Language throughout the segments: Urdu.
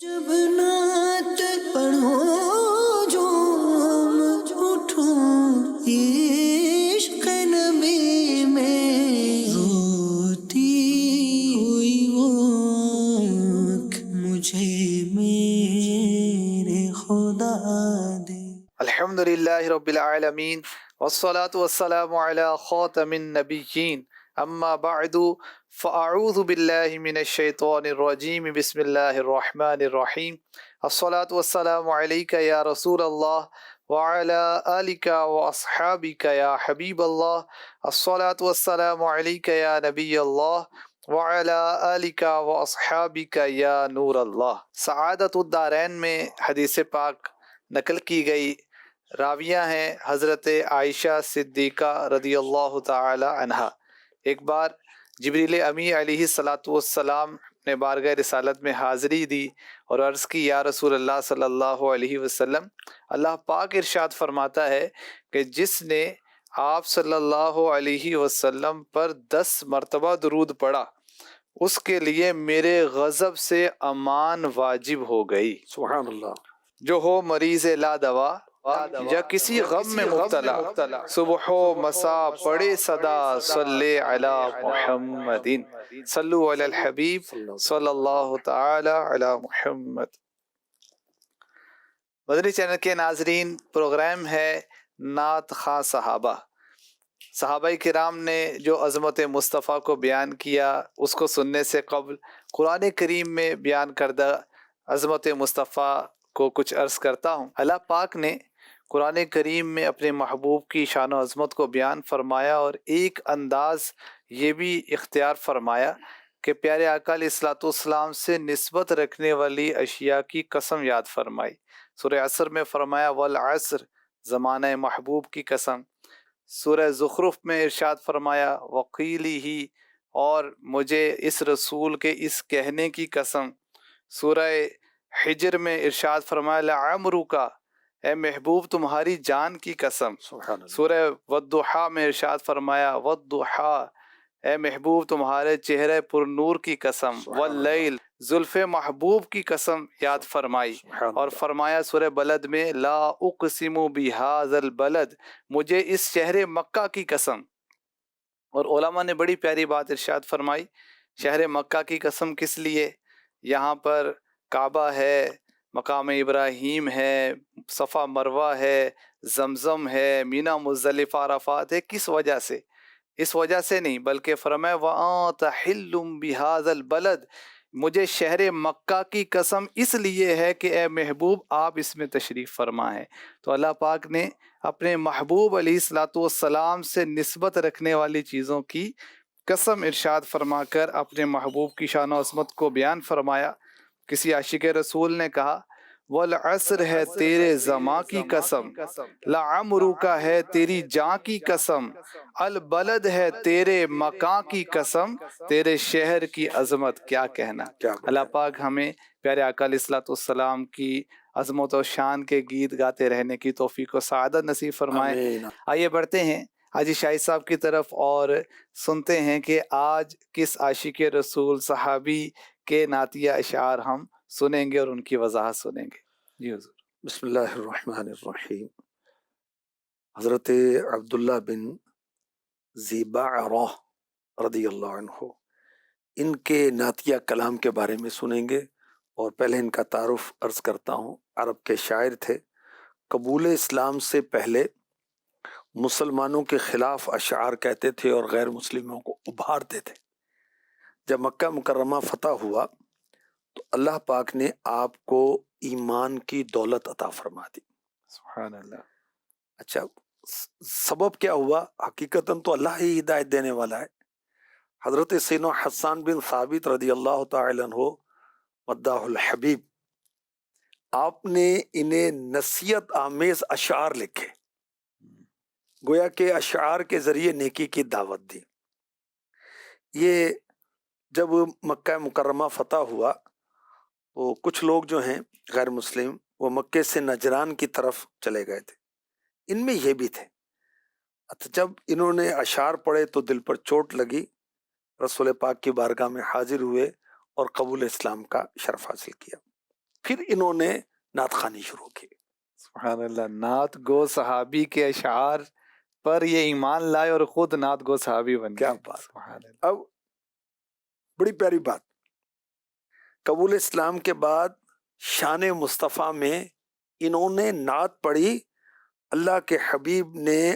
جب نعت پڑھو جھوم اٹھوں عشق نبی میں روتی ہوئی وہ آنکھ مجھے میرے خدا دے۔ الحمد للہ رب العالمین والصلاة والسلام علی خاتم النبیین اما بعد فاعوذ باللہ من الشیطان الرجیم بسم اللہ الرحمن الرحیم الصلاة والسلام علیک یا رسول اللہ وعلی آلک واصحابک یا حبیب اللہ الصلاة والسلام علیک یا نبی اللہ وعلی آلک واصحابک یا نور اللہ۔ سعادت الدارین میں حدیث پاک نقل کی گئی راویہ ہیں حضرت عائشہ صدیقہ رضی اللہ تعالی عنہا۔ ایک بار جبریل امی علیہ السلام نے بارگاہ رسالت میں حاضری دی اور عرض کی یا رسول اللہ صلی اللہ علیہ وسلم، اللہ پاک ارشاد فرماتا ہے کہ جس نے آپ صلی اللہ علیہ وسلم پر 10 مرتبہ درود پڑھا اس کے لیے میرے غضب سے امان واجب ہو گئی۔ سبحان اللہ۔ جو ہو مریض لا دوا یا کسی غم میں مبتلا، صبح و مساء پڑھے صدا صلی علی محمد، صلو علی الحبیب صلی اللہ تعالی علی محمد۔ مدنی چینل کے ناظرین، پروگرام ہے نعت خواں صحابہ۔ صحابہ کرام نے جو عظمت مصطفیٰ کو بیان کیا اس کو سننے سے قبل قرآن کریم میں بیان کردہ عظمت مصطفیٰ کو کچھ عرض کرتا ہوں۔ اللہ پاک نے قرآن کریم میں اپنے محبوب کی شان و عظمت کو بیان فرمایا اور ایک انداز یہ بھی اختیار فرمایا کہ پیارے آقا علیہ الصلوۃ والسلام سے نسبت رکھنے والی اشیاء کی قسم یاد فرمائی۔ سورہ عصر میں فرمایا والعصر، زمانہ محبوب کی قسم۔ سورہ زخرف میں ارشاد فرمایا وقیلی ہی، اور مجھے اس رسول کے اس کہنے کی قسم۔ سورہ حجر میں ارشاد فرمایا لعمرک، اے محبوب تمہاری جان کی قسم۔ سورہ والضحیٰ میں ارشاد فرمایا والضحیٰ، اے محبوب تمہارے چہرے پر نور کی قسم۔ واللیل، زلف محبوب کی قسم یاد فرمائی اور فرمایا سورہ بلد میں لا اقسم بہذا البلد، مجھے اس شہر مکہ کی قسم۔ اور علماء نے بڑی پیاری بات ارشاد فرمائی، شہر مکہ کی قسم کس لیے؟ یہاں پر کعبہ ہے، مقام ابراہیم ہے، صفا مروہ ہے، زمزم ہے، مینا مزدلفہ عرفات ہے۔ کس وجہ سے؟ اس وجہ سے نہیں، بلکہ فرمایا وَأَنْتَ حِلٌّ بِهَذَا الْبَلَدِ، مجھے شہر مکہ کی قسم اس لیے ہے کہ اے محبوب آپ اس میں تشریف فرما ہے۔ تو اللہ پاک نے اپنے محبوب علیہ الصلوۃ والسلام سے نسبت رکھنے والی چیزوں کی قسم ارشاد فرما کر اپنے محبوب کی شان و عظمت کو بیان فرمایا۔ کسی عاشق رسول نے کہا والعصر ہے تیرے زماں کی قسم، لعمرک ہے تیری جاں کی قسم، البلد ہے تیرے مکان کی قسم، تیرے شہر کی عظمت کیا کہنا۔ اللہ پاک ہمیں پیارے آقا علیہ الصلوۃ والسلام کی عظمت و شان کے گیت گاتے رہنے کی توفیق و سعادت نصیب فرمائے۔ آئیے بڑھتے ہیں حاجی شاہد صاحب کی طرف اور سنتے ہیں کہ آج کس عاشق رسول صحابی کے نعتیہ اشعار ہم سنیں گے اور ان کی وضاحت سنیں گے۔ جی حضور۔ بسم اللہ الرحمن الرحیم۔ حضرت عبداللہ بن زیبعرہ رضی اللہ عنہ، ان کے نعتیہ کلام کے بارے میں سنیں گے، اور پہلے ان کا تعارف عرض کرتا ہوں۔ عرب کے شاعر تھے، قبول اسلام سے پہلے مسلمانوں کے خلاف اشعار کہتے تھے اور غیر مسلموں کو ابھارتے تھے۔ جب مکہ مکرمہ فتح ہوا تو اللہ پاک نے آپ کو ایمان کی دولت عطا فرما دی۔ سبحان اللہ۔ اچھا، سبب کیا ہوا؟ حقیقتاً تو اللہ ہی ہدایت دینے والا ہے۔ حضرت سیدنا حسان بن ثابت رضی اللہ تعالی عنہ مداح الحبیب، آپ نے انہیں نصیحت آمیز اشعار لکھے، گویا کہ اشعار کے ذریعے نیکی کی دعوت دی۔ یہ جب مکہ مکرمہ فتح ہوا تو کچھ لوگ جو ہیں غیر مسلم، وہ مکے سے نجران کی طرف چلے گئے تھے، ان میں یہ بھی تھے۔ جب انہوں نے اشعار پڑھے تو دل پر چوٹ لگی، رسول پاک کی بارگاہ میں حاضر ہوئے اور قبول اسلام کا شرف حاصل کیا۔ پھر انہوں نے نعت خوانی شروع کی. سبحان اللہ. نعت گو صحابی کے اشعار پر یہ ایمان لائے اور خود نعت گو صحابی بن کیا گئے. بات. سبحان اللہ. اب بڑی پیاری بات، قبول اسلام کے بعد شان مصطفیٰ میں انہوں نے نعت پڑھی. اللہ کے حبیب نے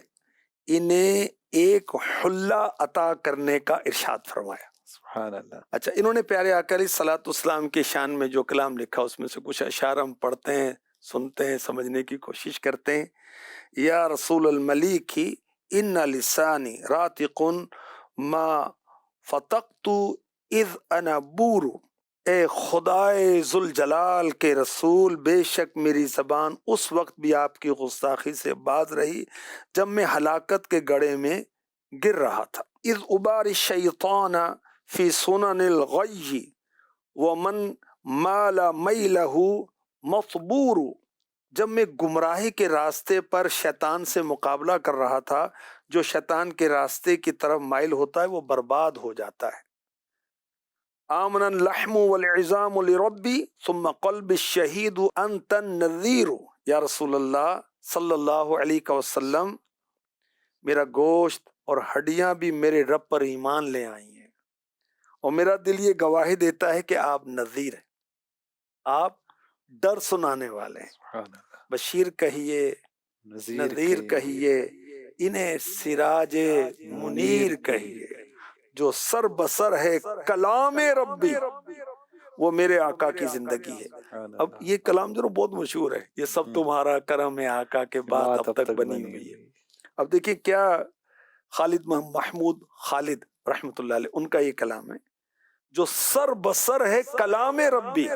انہیں ایک حلہ عطا کرنے کا ارشاد فرمایا. سبحان اللہ. اچھا، انہوں نے پیارے آقا علیہ الصلوۃ والسلام کے شان میں جو کلام لکھا اس میں سے کچھ اشعار ہم پڑھتے ہیں، سنتے ہیں، سمجھنے کی کوشش کرتے ہیں. یا رسول الملیک ان لسانی راتق ما فتقت اذ انا بور. اے خدائے ذوالجلال کے رسول، بے شک میری زبان اس وقت بھی آپ کی گستاخی سے باز رہی جب میں ہلاکت کے گڑھے میں گر رہا تھا. اذ ابار الشیطان فی سنن الغی ومن مال میلہ مصبور. جب میں گمراہی کے راستے پر شیطان سے مقابلہ کر رہا تھا، جو شیطان کے راستے کی طرف مائل ہوتا ہے وہ برباد ہو جاتا ہے. آمن اللحم والعظام لربی ثم قلب الشہید انت النذیر. یا رسول اللہ صلی اللہ علیہ وسلم، میرا گوشت اور ہڈیاں بھی میرے رب پر ایمان لے آئی ہیں، اور میرا دل یہ گواہی دیتا ہے کہ آپ نذیر ہیں، آپ ڈر سنانے والے ہیں. سبحان اللہ. بشیر کہیے، نذیر کہیے، انہیں سراج منیر کہیے. جو سر بسر ہے کلام ربی، وہ میرے آقا کی زندگی ہے. اب یہ کلام جو بہت مشہور ہے، یہ سب تمہارا کرم ہے آقا کے بعد اب تک بنی ہوئی ہے. اب دیکھیں کیا خالد محمود خالد رحمۃ اللہ علیہ ان کا یہ کلام ہے، جو سر بسر ہے کلام ربی،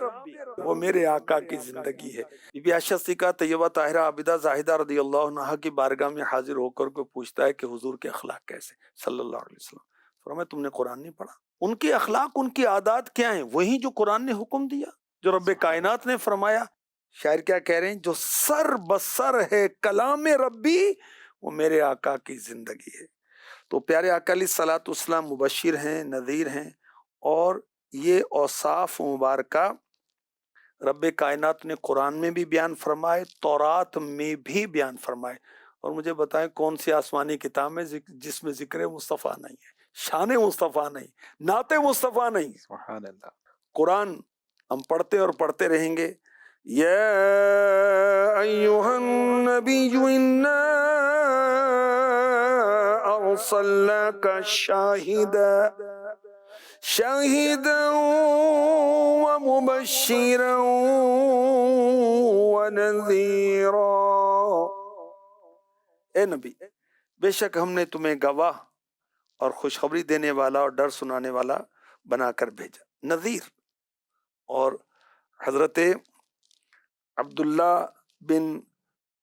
وہ میرے آقا کی زندگی ہے. بی بی عائشہ صدیقہ طیبہ طاہرہ عابدہ زاہدہ رضی اللہ عنہا کی بارگاہ میں حاضر ہو کر کوئی پوچھتا ہے کہ حضور کے اخلاق کیسے صلی اللہ علیہ وسلم. فرمایا تم نے قرآن نہیں پڑھا؟ ان کے اخلاق، ان کی عادات کیا ہیں؟ وہی جو قرآن نے حکم دیا، جو رب کائنات نے فرمایا. شاعر کیا کہہ رہے ہیں؟ جو سر بسر ہے کلام ربی، وہ میرے آقا کی زندگی ہے. تو پیارے آقا علیہ الصلوۃ والسلام مبشر ہیں، نذیر ہیں، اور یہ اوصاف مبارکہ رب کائنات نے قرآن میں بھی بیان فرمائے، تورات میں بھی بیان فرمائے. اور مجھے بتائیں کون سی آسمانی کتاب ہے جس میں ذکر مصطفیٰ نہیں ہے، شان مصطفیٰ نہیں، نعت مصطفیٰ نہیں؟ سبحان اللہ. قرآن ہم پڑھتے اور پڑھتے رہیں گے. یا ایھا النبی انا ارسلناک شاہدا ومبشرا ونذیرا. اے نبی، بے شک ہم نے تمہیں گواہ اور خوشخبری دینے والا اور ڈر سنانے والا بنا کر بھیجا. نذیر. اور حضرت عبداللہ بن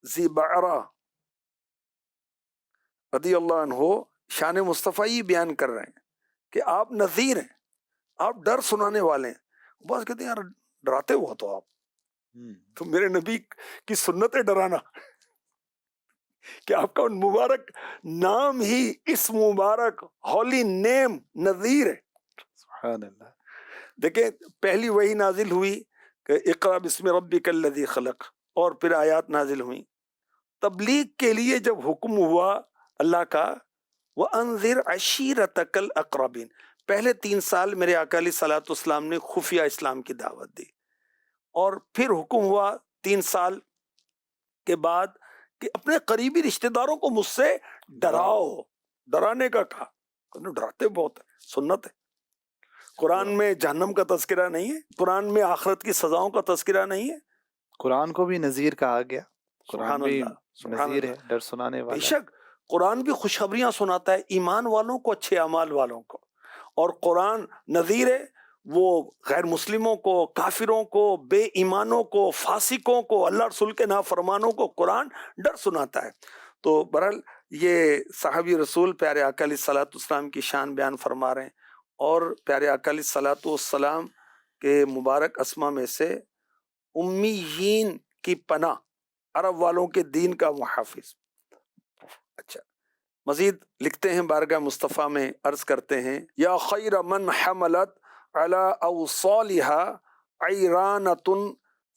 زبعرہ رضی اللہ عنہ شان مصطفیٰ یہ بیان کر رہے ہیں کہ آپ نذیر ہیں، آپ ڈر سنانے والے ہیں. بس کہتے ہیں یار ڈراتے ہو تو آپ تو میرے نبی کی سنت ہے ڈرانا، کہ آپ کا مبارک نام ہی اس مبارک ہولی نیم نذیر ہے. سبحان اللہ. دیکھیں پہلی وحی نازل ہوئی کہ اقرا بسم ربک الذی خلق، اور پھر آیات نازل ہوئیں. تبلیغ کے لیے جب حکم ہوا اللہ کا وَأَنذِرْ عَشِيرَتَكَ الْأَقْرَبِينَ، پہلے 3 سال میرے آقا علیہ الصلوۃ والسلام نے خفیہ اسلام کی دعوت دی، اور پھر حکم ہوا 3 سال کے بعد کہ اپنے قریبی رشتہ داروں کو مجھ سے ڈراؤ. ڈرانے کا کہا، ڈراتے بہت ہے، سنت ہے. قرآن میں جہنم کا تذکرہ نہیں ہے، قرآن میں آخرت کی سزاؤں کا تذکرہ نہیں ہے. قرآن کو بھی نذیر کہا گیا، قرآن سبحان بھی اللہ، سبحان نذیر ہے، اللہ. ڈر سنانے بے والا. شک قرآن بھی خوشخبریاں سناتا ہے ایمان والوں کو، اچھے اعمال والوں کو، اور قرآن نذیر ہے وہ غیر مسلموں کو، کافروں کو، بے ایمانوں کو، فاسقوں کو، اللہ رسول کے نافرمانوں کو قرآن ڈر سناتا ہے. تو بہرحال یہ صحابی رسول پیارے آقا علیہ الصلوۃ والسلام کی شان بیان فرما رہے ہیں، اور پیارے آقا علیہ الصلوۃ والسلام کے مبارک اسما میں سے امیین کی پناہ، عرب والوں کے دین کا محافظ. اچھا مزید لکھتے ہیں بارگاہ مصطفیٰ میں عرض کرتے ہیں یا خیر من حملت علی اوصالها عیرانۃ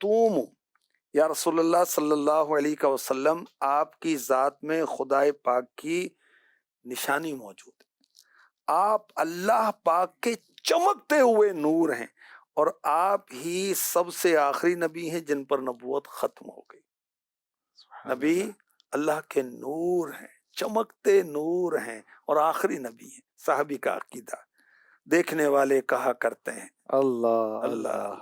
مختوم، یا رسول اللہ صلی اللہ علیہ وسلم آپ کی ذات میں خدائے پاک کی نشانی موجود ہے، آپ اللہ پاک کے چمکتے ہوئے نور ہیں، اور آپ ہی سب سے آخری نبی ہیں جن پر نبوت ختم ہو گئی۔ نبی اللہ کے نور ہیں، چمکتے نور ہیں، اور آخری نبی ہیں۔ صحابی کا عقیدہ، دیکھنے والے کہا کرتے ہیں اللہ اللہ اللہ اللہ،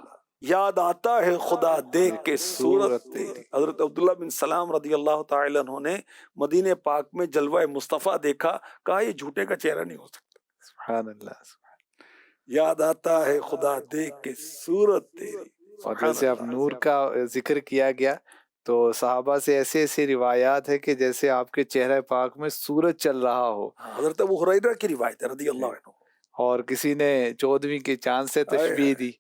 یاد آتا ہے خدا دیکھ کے صورت تیری۔ حضرت عبداللہ بن سلام رضی اللہ تعالی عنہ نے مدینہ پاک میں جلوہ مصطفیٰ دیکھا، کہا یہ جھوٹے کا چہرہ نہیں ہو سکتا۔ سبحان اللہ۔ یاد آتا ہے خدا دیکھ کے صورت تیری۔ اور سبحان جیسے اب اللہ۔ نور کا ذکر کیا گیا تو صحابہ سے ایسی ایسی روایات ہے کہ جیسے آپ کے چہرہ پاک میں سورج چل رہا ہو، حضرت ابو ہریرہ کی روایت ہے رضی اللہ عنہ۔ اور کسی نے 14ویں کے چاند سے تشبیہ دی،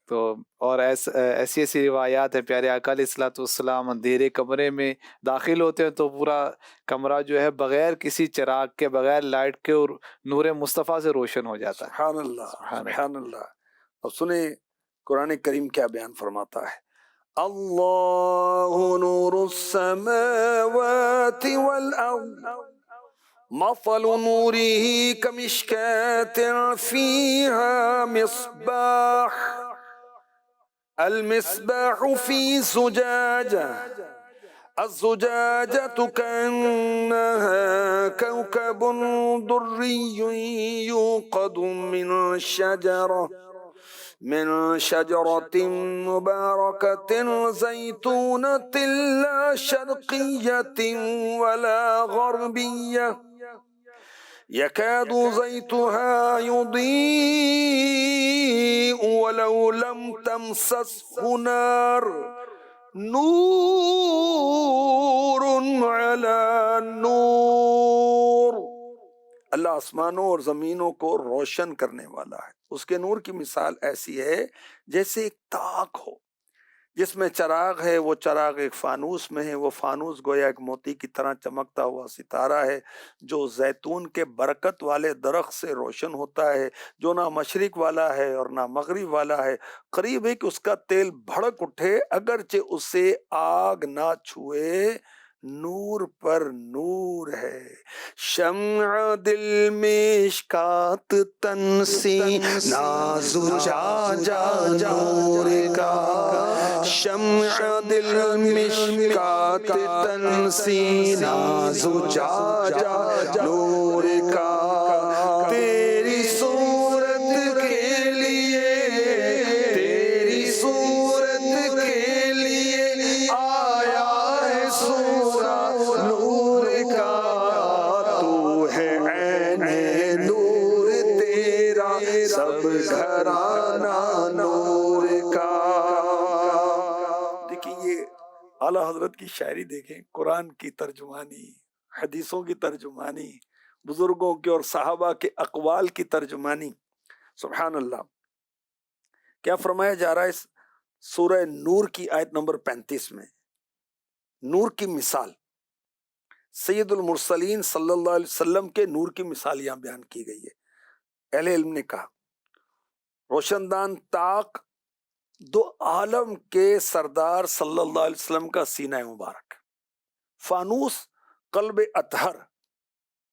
تو اور ایسی ایسی روایات ہیں۔ پیارے آقا علیہ الصلوۃ والسلام اندھیرے کمرے میں داخل ہوتے ہیں تو پورا کمرہ جو ہے بغیر کسی چراغ کے، بغیر لائٹ کے، اور نور مصطفیٰ سے روشن ہو جاتا ہے۔ سبحان اللہ سبحان اللہ۔ اب سنیں قرآن کریم کیا بیان فرماتا ہے۔ اللہ نور السماوات والارض مثل نوره كمشكاة فيها مصباح المصباح في زجاجة الزجاجة كأنها كوكب دري يوقد من شجرة مباركة زيتونة لا شرقية ولا غربية يكاد زيتها يضيء ولو لم تمسسه نار نور على نور۔ اللہ آسمانوں اور زمینوں کو روشن کرنے والا ہے، اس کے نور کی مثال ایسی ہے جیسے ایک طاق ہو جس میں چراغ ہے، وہ چراغ ایک فانوس میں ہے، وہ فانوس گویا ایک موتی کی طرح چمکتا ہوا ستارہ ہے جو زیتون کے برکت والے درخت سے روشن ہوتا ہے، جو نہ مشرق والا ہے اور نہ مغرب والا ہے، قریب ہے کہ اس کا تیل بھڑک اٹھے اگرچہ اسے آگ نہ چھوئے، نور پر نور ہے۔ شمع دل مشکات تنسی نازجاجا نور کا، شمع دل مشکات تنسی نازجاجا نور کا، تیری صورت کے لیے، تیری صورت کے لیے آیا ہے سورہ نور کا، تو ہے عین نور تیرا سب گھرانہ نور کا۔ دیکھیں یہ اعلیٰ حضرت کی شاعری دیکھیں، قرآن کی ترجمانی، حدیثوں کی ترجمانی، بزرگوں کے اور صحابہ کے اقوال کی ترجمانی۔ سبحان اللہ۔ کیا فرمایا جا رہا ہے اس سورہ نور کی آیت نمبر 35 میں؟ نور کی مثال، سید المرسلین صلی اللہ علیہ وسلم کے نور کی مثال یہاں بیان کی گئی ہے۔ اہل علم نے کہا روشن دان طاق دو عالم کے سردار صلی اللہ علیہ وسلم کا سینہ مبارک، فانوس قلب اطہر،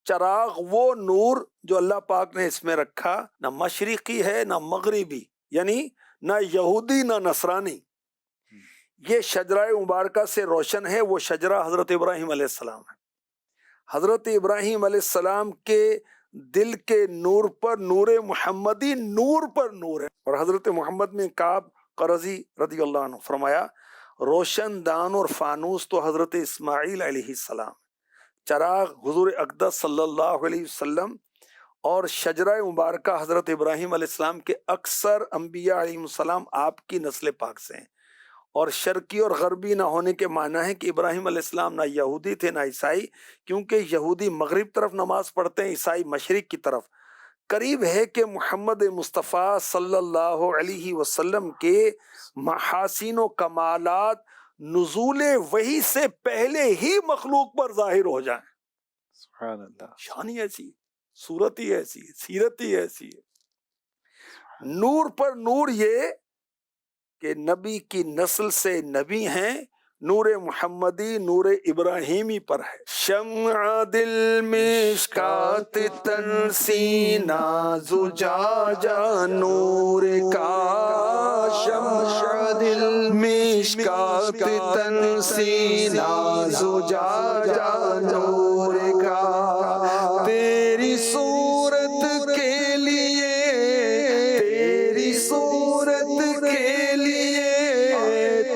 چراغ وہ نور جو اللہ پاک نے اس میں رکھا، نہ مشرقی ہے نہ مغربی، یعنی نہ یہودی نہ نصرانی، یہ شجرہ مبارکہ سے روشن ہے۔ وہ شجرہ حضرت ابراہیم علیہ السلام ہے۔ حضرت ابراہیم علیہ السلام کے دل کے نور پر نور محمدی نور پر نور ہے۔ اور حضرت محمد میں کعب قرظی رضی اللہ عنہ فرمایا روشن دان اور فانوس تو حضرت اسماعیل علیہ السلام، چراغ حضور اقدس صلی اللہ علیہ وسلم، اور شجرہ مبارکہ حضرت ابراہیم علیہ السلام کے اکثر انبیاء علیہ السلام آپ کی نسل پاک سے ہیں۔ اور شرقی اور غربی نہ ہونے کے معنی ہے کہ ابراہیم علیہ السلام نہ یہودی تھے نہ عیسائی، کیونکہ یہودی مغرب طرف نماز پڑھتے ہیں، عیسائی مشرق کی طرف۔ قریب ہے کہ محمد مصطفیٰ صلی اللہ علیہ وسلم کے محاسن و کمالات نزول وحی سے پہلے ہی مخلوق پر ظاہر ہو جائیں۔ سبحان اللہ۔ شان ہی ایسی، صورت ہی ایسی، سیرت ہی ایسی ہے۔ نور پر نور یہ کہ نبی کی نسل سے نبی ہیں، نور محمدی نور ابراہیمی پر ہے۔ شمع دل مشکات تن سینہ زجاجہ نور کا، شمع دل مشکات تن سینہ زجاجہ نور کا، تیری صورت کے لیے، تیری صورت کے لیے،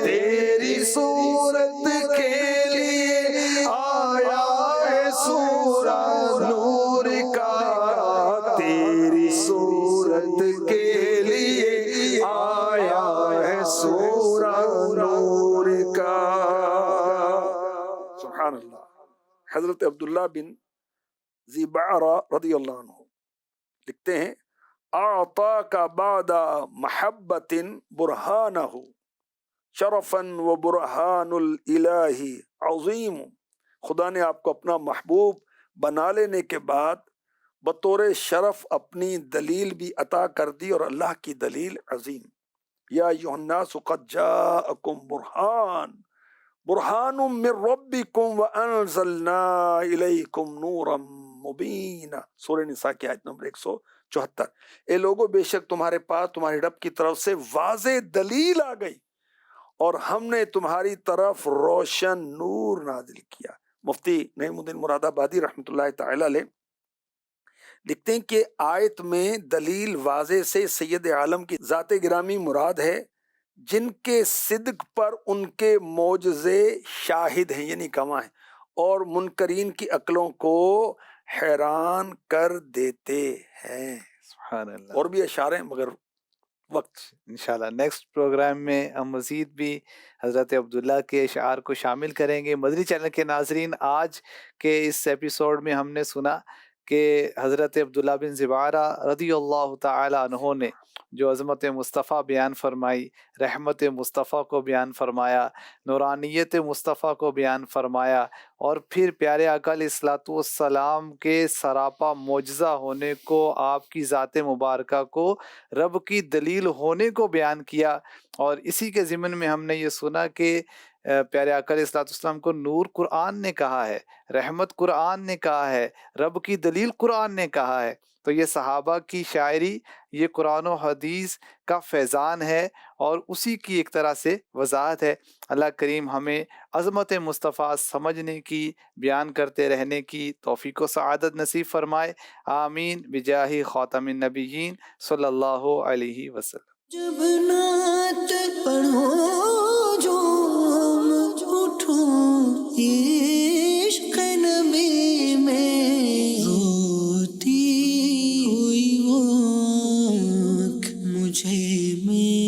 تیری صورت کے لیے آیا ہے سورہ نور کا، تیری صورت کے لیے آیا ہے سورہ نور کا۔ سبحان اللہ۔ حضرت عبداللہ بن زبعرہ رضی اللہ عنہ لکھتے ہیں، اعطاک بعد محبت برہانہ شرفا و برہان الالہ عظیم، خدا نے آپ کو اپنا محبوب بنا لینے کے بعد بطور شرف اپنی دلیل بھی عطا کر دی، اور اللہ کی دلیل عظیم۔ یا ایھا الناس قد جاءکم برہان من ربکم وانزلنا الیکم نورا مبینا، سورہ نساء کی آیت نمبر 174۔ اے لوگو، بے شک تمہارے پاس تمہارے رب کی طرف سے واضح دلیل آ گئی، اور ہم نے تمہاری طرف روشن نور نازل کیا۔ مفتی نعیم الدین مراد آبادی رحمۃ اللہ تعالی علیہ لکھتے ہیں کہ آیت میں دلیل واضح سے سید عالم کی ذات گرامی مراد ہے، جن کے صدق پر ان کے معجزے شاہد ہیں، یعنی گواہ ہیں، اور منکرین کی عقلوں کو حیران کر دیتے ہیں۔ سبحان اللہ۔ اور بھی اشعار ہیں مگر وقت۔ انشاءاللہ نیکسٹ پروگرام میں ہم مزید بھی حضرت عبداللہ کے اشعار کو شامل کریں گے۔ مدنی چینل کے ناظرین، آج کے اس ایپیسوڈ میں ہم نے سنا کہ حضرت عبداللہ بن زبعرہ رضی اللہ تعالی عنہ نے جو عظمت مصطفیٰ بیان فرمائی، رحمت مصطفیٰ کو بیان فرمایا، نورانیت مصطفیٰ کو بیان فرمایا، اور پھر پیارے آقا علیہ الصلوۃ والسلام کے سراپا معجزہ ہونے کو، آپ کی ذات مبارکہ کو رب کی دلیل ہونے کو بیان کیا۔ اور اسی کے ضمن میں ہم نے یہ سنا کہ پیارے آقا علیہ الصلوۃ والسلام کو نور قرآن نے کہا ہے، رحمت قرآن نے کہا ہے، رب کی دلیل قرآن نے کہا ہے۔ تو یہ صحابہ کی شاعری، یہ قرآن و حدیث کا فیضان ہے، اور اسی کی ایک طرح سے وضاحت ہے۔ اللہ کریم ہمیں عظمت مصطفیٰ سمجھنے کی، بیان کرتے رہنے کی توفیق و سعادت نصیب فرمائے۔ آمین بجاہ خاتم النبیین صلی اللہ علیہ وسلم۔ جب نعت پڑھو جھوم اٹھوں عشق نبی میں، روتی ہوئی وہ آنکھ مجھے میں